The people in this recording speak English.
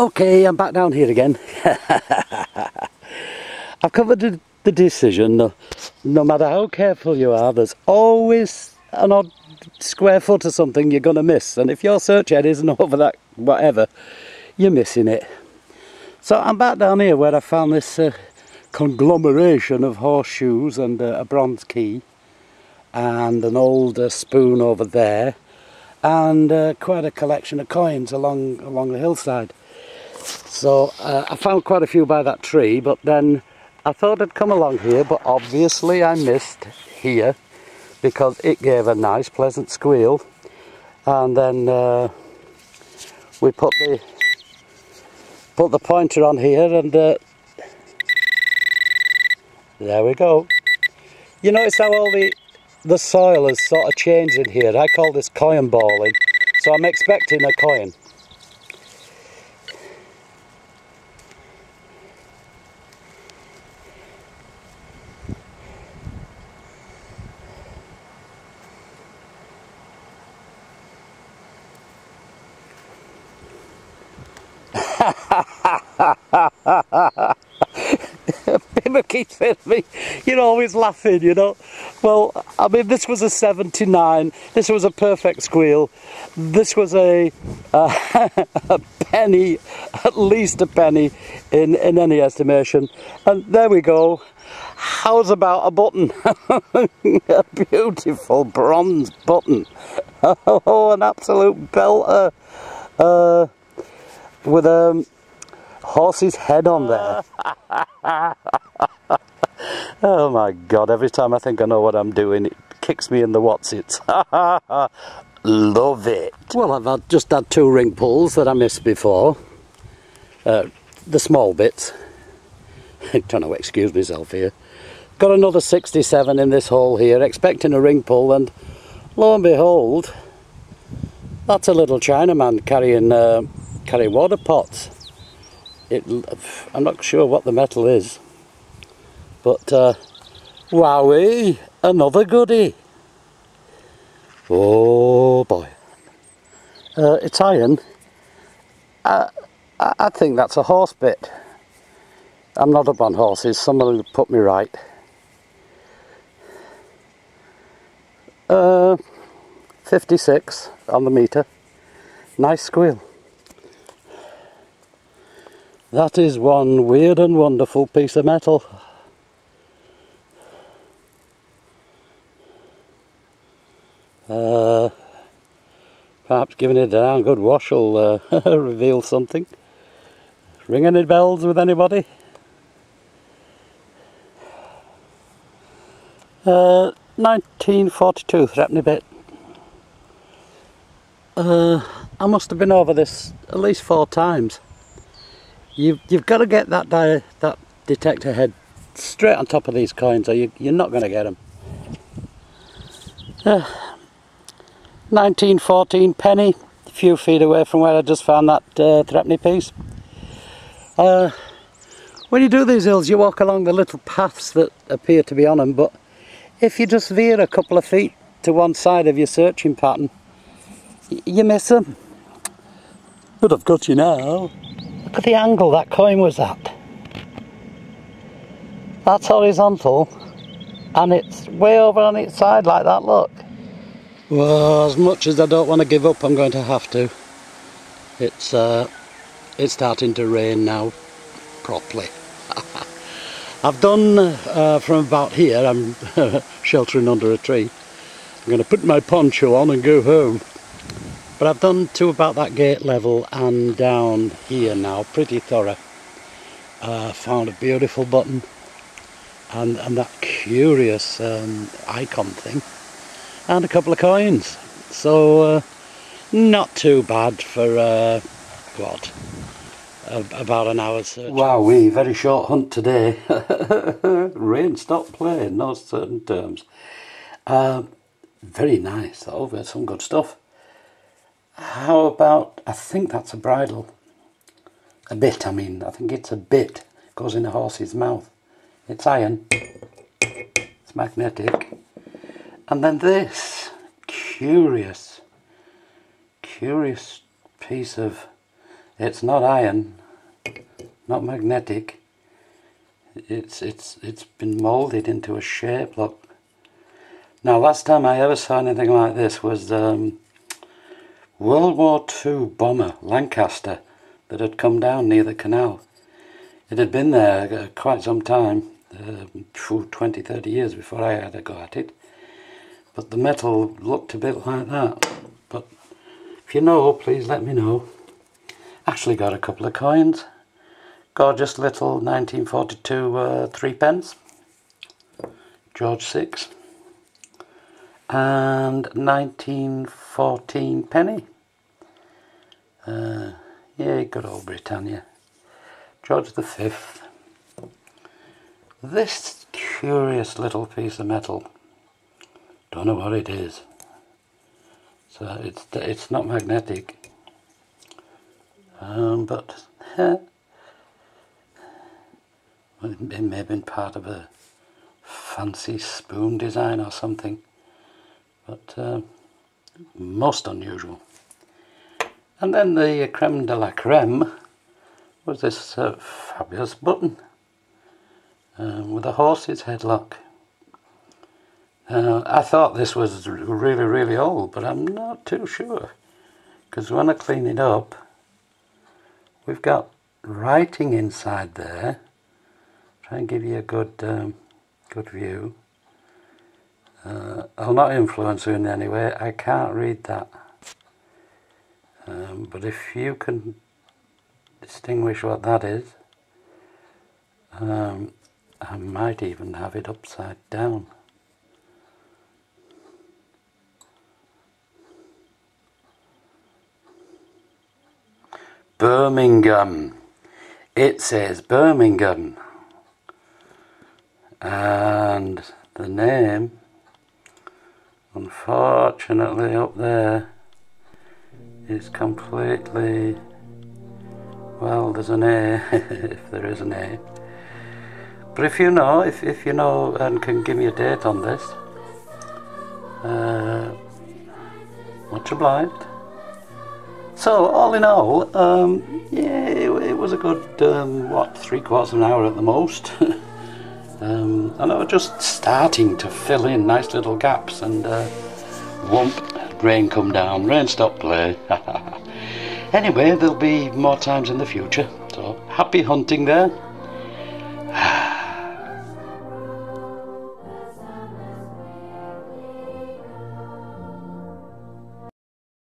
Okay, I'm back down here again. I've covered the decision. No matter how careful you are, there's always an odd square foot or something you're going to miss. And if your search head isn't over that whatever, you're missing it. So I'm back down here where I found this conglomeration of horseshoes and a bronze key and an old spoon over there, and quite a collection of coins along the hillside. So I found quite a few by that tree, but then I thought I'd come along here, but obviously I missed here because it gave a nice pleasant squeal, and then we put the pointer on here, and there we go. You notice how all the soil has sort of changed in here. I call this coin balling, so I'm expecting a coin. People keep saying to me, you're always laughing, you know. Well, I mean, this was a 79, this was a perfect squeal, this was a penny, at least a penny in any estimation, and there we go. How's about a button? A beautiful bronze button. Oh, an absolute belter. With a horse's head on there. Oh my god, every time I think I know what I'm doing, it kicks me in the whatsits. Love it. Well, I've just had 2 ring pulls that I missed before. The small bits. Trying to excuse myself here. Got another 67 in this hole here, expecting a ring pull, and lo and behold, that's a little Chinaman carrying water pots. I'm not sure what the metal is, but wowee, another goodie. Oh boy, it's iron. I think that's a horse bit. I'm not up on horses, someone will put me right. 56 on the meter. Nice squeal. That is one weird and wonderful piece of metal. Perhaps giving it a darn good wash will reveal something. Ring any bells with anybody? 1942 threepenny bit. I must have been over this at least 4 times. You've got to get that detector head straight on top of these coins, or you're not going to get them. 1914 penny, a few feet away from where I just found that threepenny piece. When you do these hills, you walk along the little paths that appear to be on them, but if you just veer a couple of feet to one side of your searching pattern, you miss them. But I've got you now. Look at the angle that coin was at. That's horizontal, and it's way over on its side like that, look. Well, as much as I don't want to give up, I'm going to have to. It's starting to rain now, properly. I've done from about here, I'm sheltering under a tree. I'm going to put my poncho on and go home. But I've done to about that gate level and down here now, pretty thorough. Found a beautiful button and that curious icon thing, and a couple of coins. So not too bad for what, about an hour's search. Wowee, very short hunt today. Rain stopped playing, no certain terms. Very nice though, we had some good stuff. How about, I think that's a bridle. A bit, I mean, I think it's a bit. Goes in a horse's mouth. It's iron. It's magnetic. And then this curious piece of It's not iron, not magnetic. It's been moulded into a shape, look. Now last time I ever saw anything like this was World War II bomber Lancaster that had come down near the canal. It had been there quite some time, 20, 30 years before I had a go at it. But the metal looked a bit like that. But if you know, please let me know. Actually got a couple of coins. Gorgeous little 1942 3p. George VI. And 1914 penny. Yeah, good old Britannia. George V. This curious little piece of metal. Don't know what it is. So it's not magnetic. But it may have been part of a fancy spoon design or something. But most unusual. And then the creme de la creme was this fabulous button with a horse's headlock. I thought this was really, really old, but I'm not too sure. Because when I clean it up, we've got writing inside there. Try and give you a good view. I'll not influence you in any way. I can't read that. But if you can distinguish what that is, I might even have it upside down. Birmingham. It says Birmingham. And the name, unfortunately up there, is completely, well, there's an A, if there is an A. But if you know, if you know and can give me a date on this, much obliged. So all in all, yeah, it was a good, what, 3/4 of an hour at the most. And I was just starting to fill in nice little gaps, and whoomp, rain come down, rain stop play. Anyway, there'll be more times in the future, so happy hunting there.